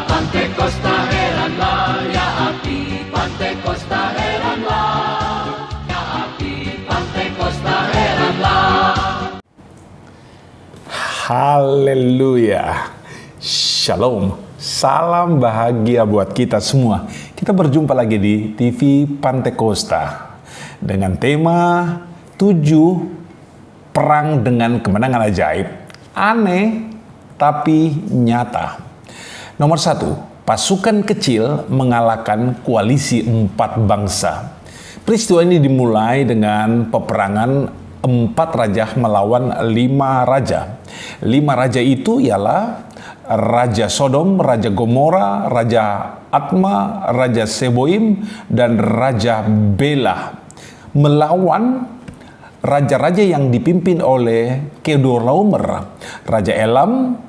Pantekosta heranlah, ya api Pantekosta heranlah, ya api Pantekosta heranlah. Haleluya. Shalom. Salam bahagia buat kita semua. Kita berjumpa lagi di TV Pantekosta dengan tema 7 Perang dengan Kemenangan Ajaib. Aneh tapi nyata. Nomor 1, pasukan kecil mengalahkan koalisi 4 bangsa. Peristiwa ini dimulai dengan peperangan 4 raja melawan 5 raja. 5 raja itu ialah Raja Sodom, Raja Gomora, Raja Atma, Raja Seboim, dan Raja Bela. Melawan raja-raja yang dipimpin oleh Kedorlaomer, Raja Elam,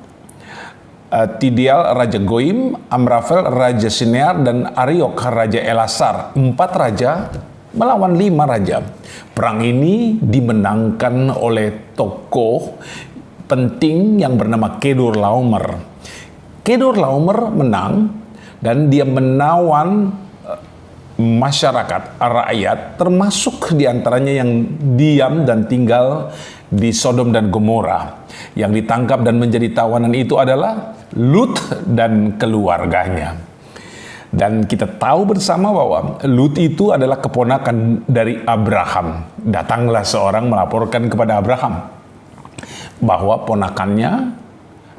Tidial, Raja Goim, Amrafel, Raja Sinear, dan Ariok, Raja Elasar. 4 raja melawan 5 raja. Perang ini dimenangkan oleh tokoh penting yang bernama Kedorlaomer. Kedorlaomer menang dan dia menawan masyarakat, rakyat, termasuk diantaranya yang diam dan tinggal di Sodom dan Gomora. Yang ditangkap dan menjadi tawanan itu adalah Lut dan keluarganya. Dan kita tahu bersama bahwa Lut itu adalah keponakan dari Abraham. Datanglah seorang melaporkan kepada Abraham bahwa ponakannya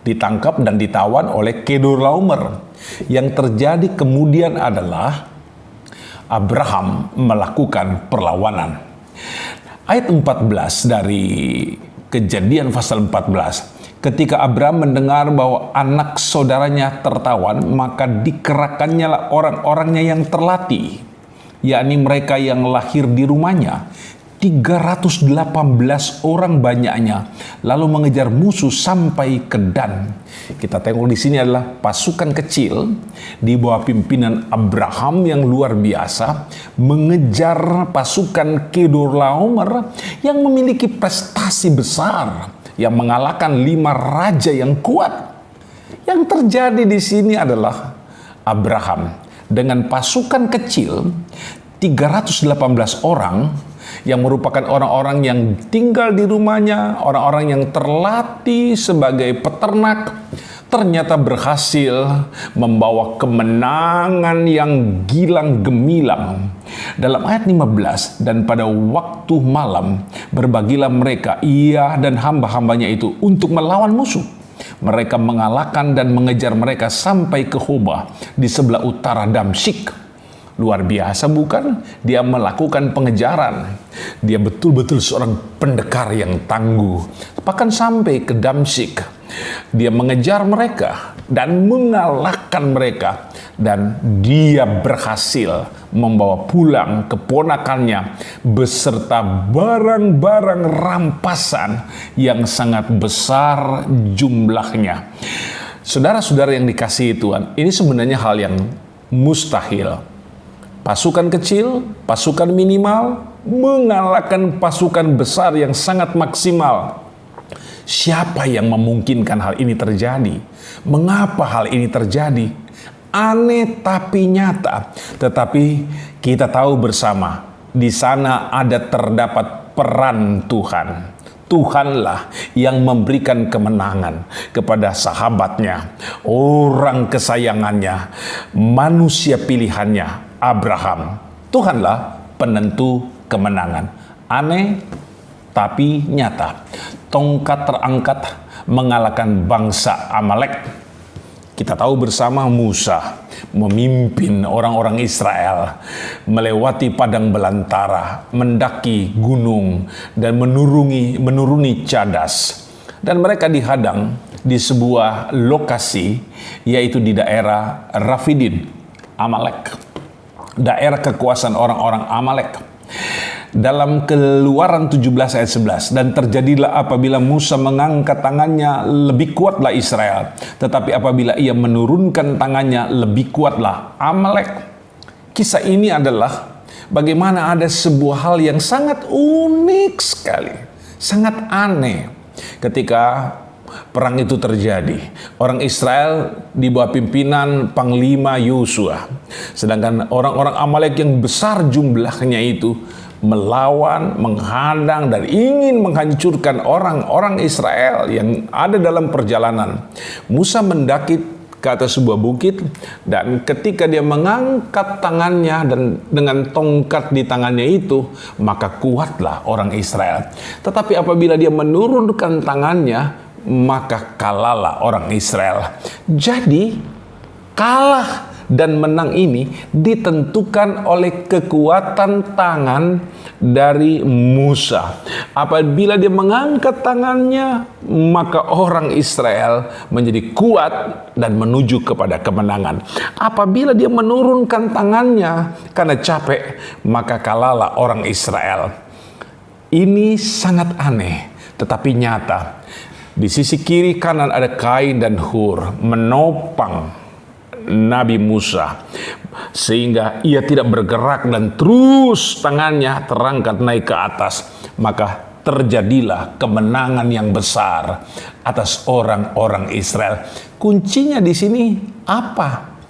ditangkap dan ditawan oleh Kedorlaomer. Yang terjadi kemudian adalah Abraham melakukan perlawanan. Ayat 14 dari Kejadian pasal 14. Ketika Abraham mendengar bahwa anak saudaranya tertawan, maka dikerahkannya lah orang-orangnya yang terlatih, yakni mereka yang lahir di rumahnya. 318 orang banyaknya, lalu mengejar musuh sampai ke Dan. Kita tengok di sini adalah pasukan kecil di bawah pimpinan Abraham yang luar biasa mengejar pasukan Kedorlaomer yang memiliki prestasi besar, yang mengalahkan 5 raja yang kuat. Yang terjadi di sini adalah Abraham dengan pasukan kecil 318 orang yang merupakan orang-orang yang tinggal di rumahnya, orang-orang yang terlatih sebagai peternak, ternyata berhasil membawa kemenangan yang gilang gemilang. Dalam ayat 15, dan pada waktu malam berbagilah mereka, ia dan hamba-hambanya itu, untuk melawan musuh. Mereka mengalahkan dan mengejar mereka sampai ke Hobah di sebelah utara Damsyik. Luar biasa bukan? Dia melakukan pengejaran. Dia betul-betul seorang pendekar yang tangguh. Bahkan sampai ke Damsyik. Dia mengejar mereka dan mengalahkan mereka. Dan dia berhasil membawa pulang keponakannya beserta barang-barang rampasan yang sangat besar jumlahnya. Saudara-saudara yang dikasihi Tuhan, ini sebenarnya hal yang mustahil. Pasukan kecil, pasukan minimal, mengalahkan pasukan besar yang sangat maksimal. Siapa yang memungkinkan hal ini terjadi? Mengapa hal ini terjadi? Aneh tapi nyata. Tetapi kita tahu bersama, di sana ada terdapat peran Tuhan. Tuhanlah yang memberikan kemenangan kepada sahabatnya, orang kesayangannya, manusia pilihannya, Abraham. Tuhanlah penentu kemenangan. Aneh tapi nyata. Tongkat terangkat mengalahkan bangsa Amalek. Kita tahu bersama Musa memimpin orang-orang Israel melewati padang belantara, mendaki gunung, dan menuruni Cadas. Dan mereka dihadang di sebuah lokasi, yaitu di daerah Rafidim, Amalek. Daerah kekuasaan orang-orang Amalek. Dalam Keluaran 17 ayat 11, dan terjadilah apabila Musa mengangkat tangannya, lebih kuatlah Israel, tetapi apabila ia menurunkan tangannya, lebih kuatlah Amalek. Kisah ini adalah bagaimana ada sebuah hal yang sangat unik sekali, sangat aneh, ketika perang itu terjadi. Orang Israel di bawah pimpinan Panglima Yosua. Sedangkan orang-orang Amalek yang besar jumlahnya itu melawan, menghadang, dan ingin menghancurkan orang-orang Israel yang ada dalam perjalanan. Musa mendaki ke atas sebuah bukit, dan ketika dia mengangkat tangannya dan dengan tongkat di tangannya itu, maka kuatlah orang Israel. Tetapi apabila dia menurunkan tangannya, maka kalahlah orang Israel. Jadi kalah dan menang ini ditentukan oleh kekuatan tangan dari Musa. Apabila dia mengangkat tangannya, maka orang Israel menjadi kuat dan menuju kepada kemenangan. Apabila dia menurunkan tangannya karena capek, maka kalahlah orang Israel. Ini sangat aneh, tetapi nyata. Di sisi kiri kanan ada Kain dan Hur menopang Nabi Musa, sehingga ia tidak bergerak dan terus tangannya terangkat naik ke atas. Maka terjadilah kemenangan yang besar atas orang-orang Israel. Kuncinya di sini apa?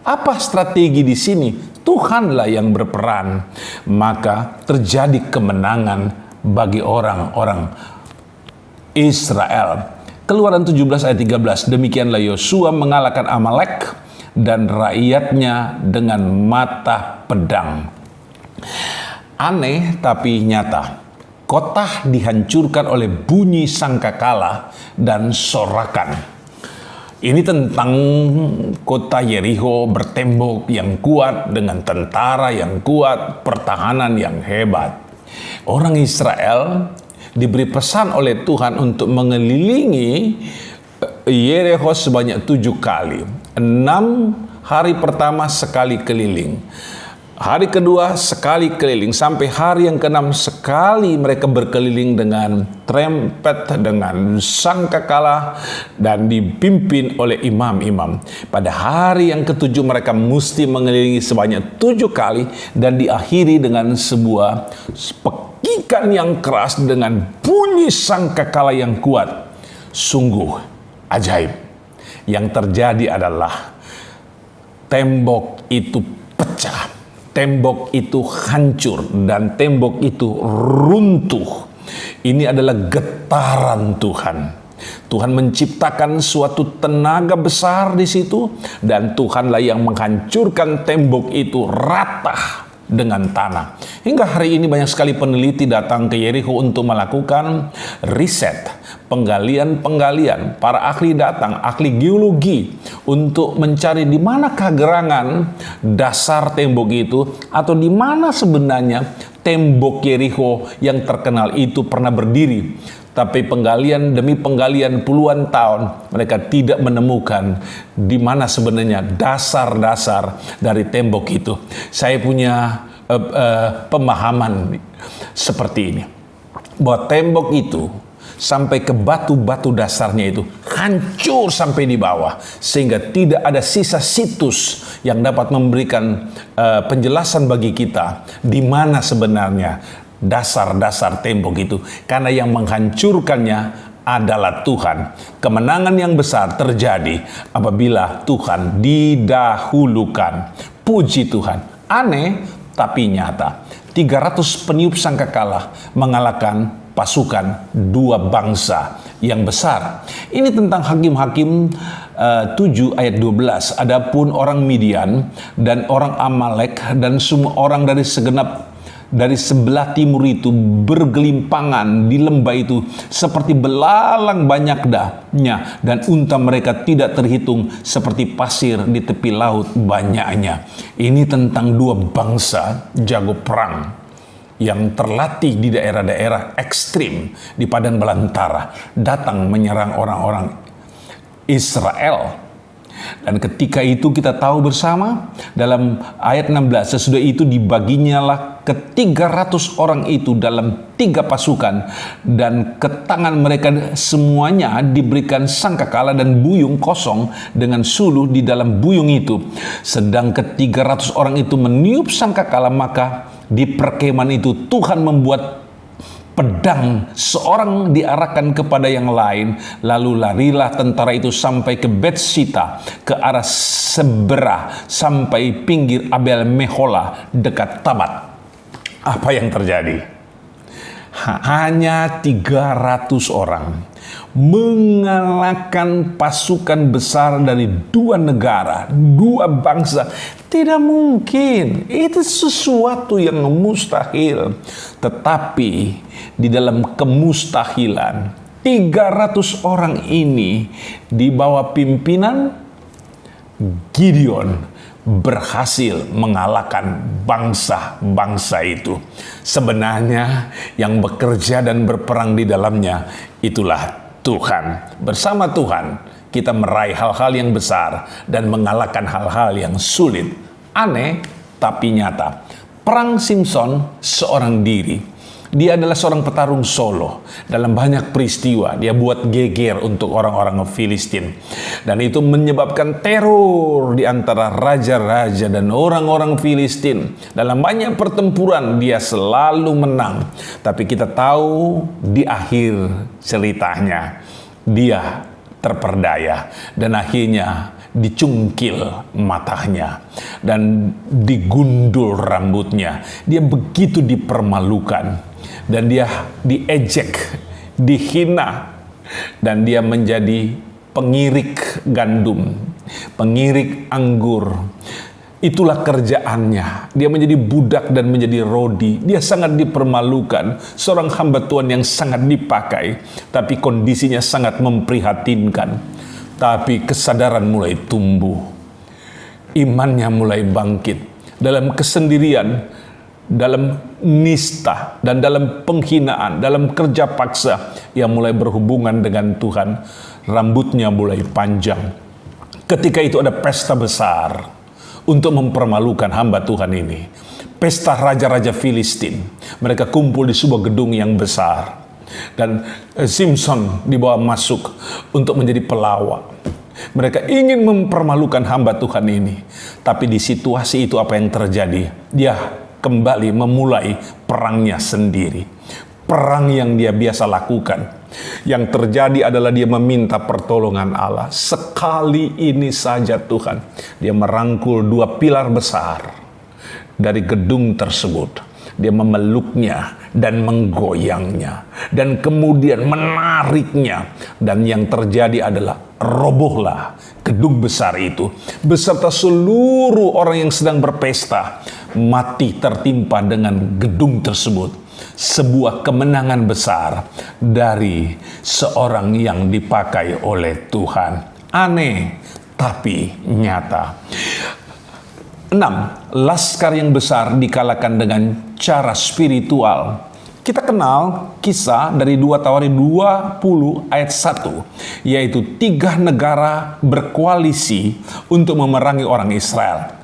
Apa strategi di sini? Tuhanlah yang berperan. Maka terjadi kemenangan bagi orang-orang Israel. Keluaran 17 ayat 13. Demikianlah Yosua mengalahkan Amalek dan rakyatnya dengan mata pedang. Aneh tapi nyata. Kota dihancurkan oleh bunyi sangkakala dan sorakan. Ini tentang kota Yeriko bertembok yang kuat dengan tentara yang kuat, pertahanan yang hebat. Orang Israel diberi pesan oleh Tuhan untuk mengelilingi Yeriko sebanyak 7 kali. 6 hari pertama sekali keliling. Hari kedua sekali keliling. Sampai hari yang ke-6 sekali mereka berkeliling dengan trompet, dengan sangkakala, dan dipimpin oleh imam-imam. Pada hari yang ke-7 mereka mesti mengelilingi sebanyak 7 kali dan diakhiri dengan sebuah pekikan yang keras dengan bunyi sangkakala yang kuat. Sungguh ajaib. Yang terjadi adalah tembok itu pecah, tembok itu hancur, dan tembok itu runtuh. Ini adalah getaran Tuhan. Tuhan menciptakan suatu tenaga besar di situ, dan Tuhanlah yang menghancurkan tembok itu rata dengan tanah. Hingga hari ini banyak sekali peneliti datang ke Yeriko untuk melakukan riset, penggalian. Para ahli datang, ahli geologi, untuk mencari di manakah gerangan dasar tembok itu, atau di mana sebenarnya tembok Yeriko yang terkenal itu pernah berdiri. Tapi penggalian demi penggalian puluhan tahun, mereka tidak menemukan di mana sebenarnya dasar-dasar dari tembok itu. Saya punya pemahaman seperti ini, bahwa tembok itu sampai ke batu-batu dasarnya itu hancur sampai di bawah, sehingga tidak ada sisa situs yang dapat memberikan penjelasan bagi kita di mana sebenarnya dasar-dasar tembok itu, karena yang menghancurkannya adalah Tuhan. Kemenangan yang besar terjadi apabila Tuhan didahulukan. Puji Tuhan. Aneh tapi nyata. 300 peniup sangkakala mengalahkan pasukan 2 bangsa yang besar. Ini tentang Hakim-Hakim 7 ayat 12. Adapun orang Midian dan orang Amalek dan semua orang dari sebelah timur itu bergelimpangan di lembah itu seperti belalang banyaknya, dan unta mereka tidak terhitung seperti pasir di tepi laut banyaknya. Ini tentang 2 bangsa jago perang yang terlatih di daerah-daerah ekstrim di padang belantara, datang menyerang orang-orang Israel. Dan ketika itu kita tahu bersama dalam ayat 16, sesudah itu dibaginyalah ke 300 orang itu dalam 3 pasukan, dan ke tangan mereka semuanya diberikan sangkakala dan buyung kosong dengan suluh di dalam buyung itu. Sedang ke 300 orang itu meniup sangkakala, maka di perkemahan itu Tuhan membuat pedang seorang diarahkan kepada yang lain, lalu larilah tentara itu sampai ke Betsita, ke arah seberang sampai pinggir Abel Mehola dekat Tabat. Apa yang terjadi? Hanya 300 orang mengalahkan pasukan besar dari 2 negara, 2 bangsa. Tidak mungkin, itu sesuatu yang mustahil. Tetapi di dalam kemustahilan, 300 orang ini di bawah pimpinan Gideon berhasil mengalahkan bangsa-bangsa itu. Sebenarnya yang bekerja dan berperang di dalamnya itulah Tuhan. Bersama Tuhan kita meraih hal-hal yang besar dan mengalahkan hal-hal yang sulit. Aneh tapi nyata. Perang Simson seorang diri. Dia adalah seorang petarung solo. Dalam banyak peristiwa, dia buat geger untuk orang-orang Filistin. Dan itu menyebabkan teror di antara raja-raja dan orang-orang Filistin. Dalam banyak pertempuran, dia selalu menang. Tapi kita tahu di akhir ceritanya, dia terperdaya. Dan akhirnya dicungkil matanya dan digundul rambutnya. Dia begitu dipermalukan. Dan dia diejek, dihina, dan dia menjadi pengirik gandum, pengirik anggur. Itulah kerjaannya. Dia menjadi budak dan menjadi rodi. Dia sangat dipermalukan. Seorang hamba Tuhan yang sangat dipakai, tapi kondisinya sangat memprihatinkan. Tapi kesadaran mulai tumbuh. Imannya mulai bangkit. Dalam kesendirian, dalam nista, dan dalam penghinaan, dalam kerja paksa, ia mulai berhubungan dengan Tuhan. Rambutnya mulai panjang. Ketika itu ada pesta besar untuk mempermalukan hamba Tuhan ini. Pesta raja-raja Filistin. Mereka kumpul di sebuah gedung yang besar. Dan Simson dibawa masuk untuk menjadi pelawak. Mereka ingin mempermalukan hamba Tuhan ini. Tapi di situasi itu apa yang terjadi? Dia kembali memulai perangnya sendiri. Perang yang dia biasa lakukan. Yang terjadi adalah dia meminta pertolongan Allah. Sekali ini saja Tuhan. Dia merangkul 2 pilar besar dari gedung tersebut. Dia memeluknya dan menggoyangnya. Dan kemudian menariknya. Dan yang terjadi adalah robohlah gedung besar itu. Beserta seluruh orang yang sedang berpesta. Mati tertimpa dengan gedung tersebut. Sebuah kemenangan besar dari seorang yang dipakai oleh Tuhan. Aneh tapi nyata. 6. Laskar yang besar dikalahkan dengan cara spiritual. Kita kenal kisah dari 2 Tawarik 20 ayat 1. Yaitu 3 negara berkoalisi untuk memerangi orang Israel.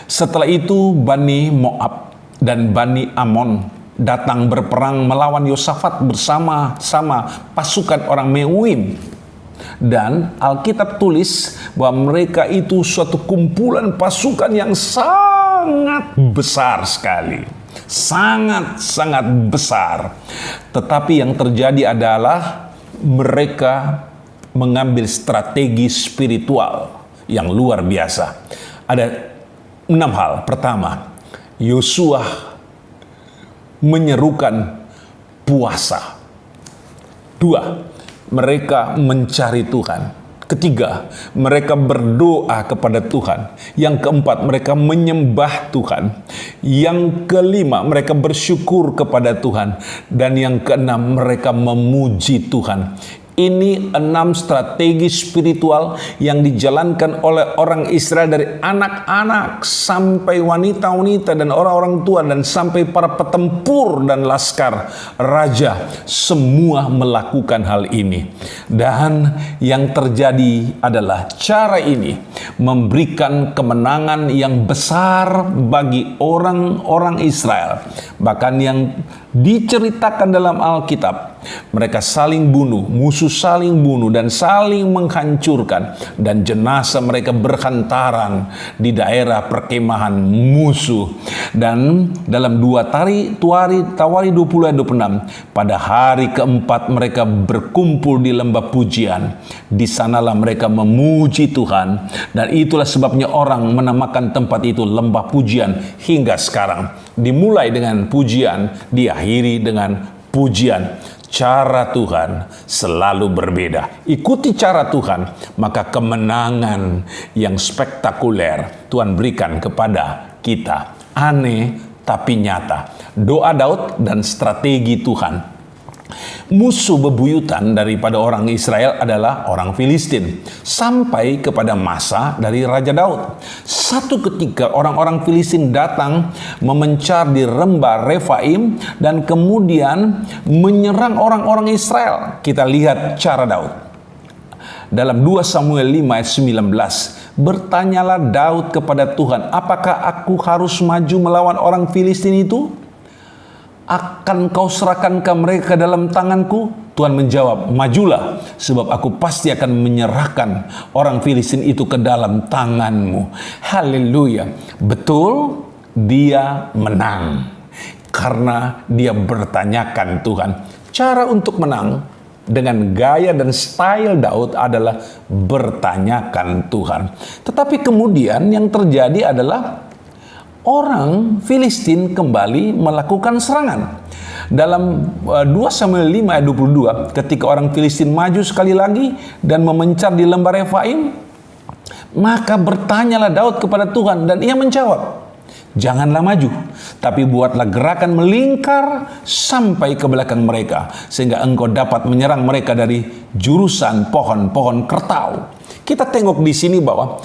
Setelah itu Bani Moab dan Bani Amon datang berperang melawan Yosafat bersama-sama pasukan orang Meuim. Dan Alkitab tulis bahwa mereka itu suatu kumpulan pasukan yang sangat besar sekali. Sangat-sangat besar. Tetapi yang terjadi adalah mereka mengambil strategi spiritual yang luar biasa. Ada 6 hal. Pertama, Yosua menyerukan puasa. 2, mereka mencari Tuhan. Ketiga, mereka berdoa kepada Tuhan. Yang keempat, mereka menyembah Tuhan. Yang kelima, mereka bersyukur kepada Tuhan. Dan yang keenam, mereka memuji Tuhan. Ini 6 strategi spiritual yang dijalankan oleh orang Israel dari anak-anak sampai wanita-wanita dan orang-orang tua dan sampai para petempur dan laskar raja. Semua melakukan hal ini. Dan yang terjadi adalah cara ini memberikan kemenangan yang besar bagi orang-orang Israel. Bahkan yang diceritakan dalam Alkitab, mereka saling bunuh, musuh saling bunuh dan saling menghancurkan, dan jenazah mereka berhantaran di daerah perkemahan musuh. Dan dalam Tawari 20 ayat 26, pada hari keempat mereka berkumpul di lembah pujian. Di sanalah mereka memuji Tuhan, dan itulah sebabnya orang menamakan tempat itu lembah pujian hingga sekarang. Dimulai dengan pujian, diakhiri dengan pujian. Cara Tuhan selalu berbeda. Ikuti cara Tuhan, maka kemenangan yang spektakuler Tuhan berikan kepada kita. Aneh tapi nyata. Doa Daud dan strategi Tuhan. Musuh bebuyutan daripada orang Israel adalah orang Filistin, sampai kepada masa dari Raja Daud. Satu ketika orang-orang Filistin datang memencar di lembah Refaim dan kemudian menyerang orang-orang Israel. Kita lihat cara Daud. Dalam 2 Samuel 5 ayat 19, bertanyalah Daud kepada Tuhan, apakah aku harus maju melawan orang Filistin itu? Akan kau serahkankah mereka dalam tanganku? Tuhan menjawab, majulah, sebab aku pasti akan menyerahkan orang Filistin itu ke dalam tanganmu. Haleluya. Betul, dia menang karena dia bertanyakan Tuhan. Cara untuk menang dengan gaya dan style Daud adalah bertanyakan Tuhan. Tetapi kemudian yang terjadi adalah orang Filistin kembali melakukan serangan. Dalam 2 Samuel 5 ayat 22, ketika orang Filistin maju sekali lagi dan memencar di lembah Refaim, maka bertanyalah Daud kepada Tuhan, dan ia menjawab, janganlah maju, tapi buatlah gerakan melingkar sampai ke belakang mereka, sehingga engkau dapat menyerang mereka dari jurusan pohon-pohon kertau. Kita tengok di sini bahwa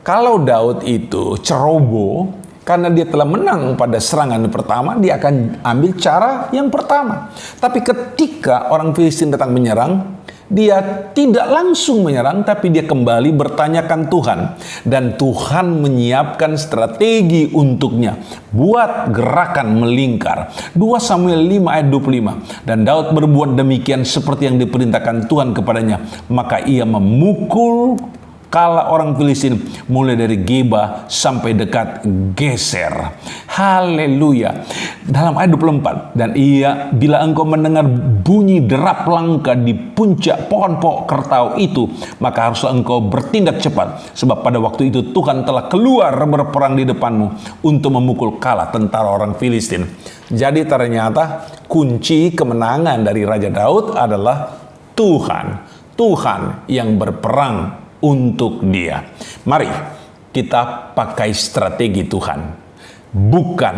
kalau Daud itu ceroboh, karena dia telah menang pada serangan pertama, dia akan ambil cara yang pertama. Tapi ketika orang Filistin datang menyerang, dia tidak langsung menyerang, tapi dia kembali bertanyakan Tuhan. Dan Tuhan menyiapkan strategi untuknya. Buat gerakan melingkar. 2 Samuel 5 ayat 25. Dan Daud berbuat demikian seperti yang diperintahkan Tuhan kepadanya. Maka ia memukul kala orang Filistin mulai dari Geba sampai dekat Geser. Haleluya. Dalam ayat 24, dan bila engkau mendengar bunyi derap langka di puncak pohon-pohon kertau itu, maka haruslah engkau bertindak cepat, sebab pada waktu itu Tuhan telah keluar berperang di depanmu untuk memukul kala tentara orang Filistin. Jadi ternyata kunci kemenangan dari Raja Daud adalah Tuhan yang berperang untuk dia. Mari kita pakai strategi Tuhan, bukan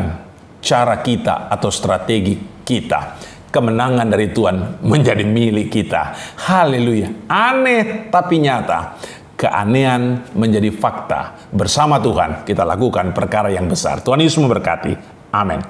cara kita atau strategi kita. Kemenangan dari Tuhan menjadi milik kita. Haleluya. Aneh tapi nyata. Keanehan menjadi fakta. Bersama Tuhan kita lakukan perkara yang besar. Tuhan Yesus memberkati. Amin.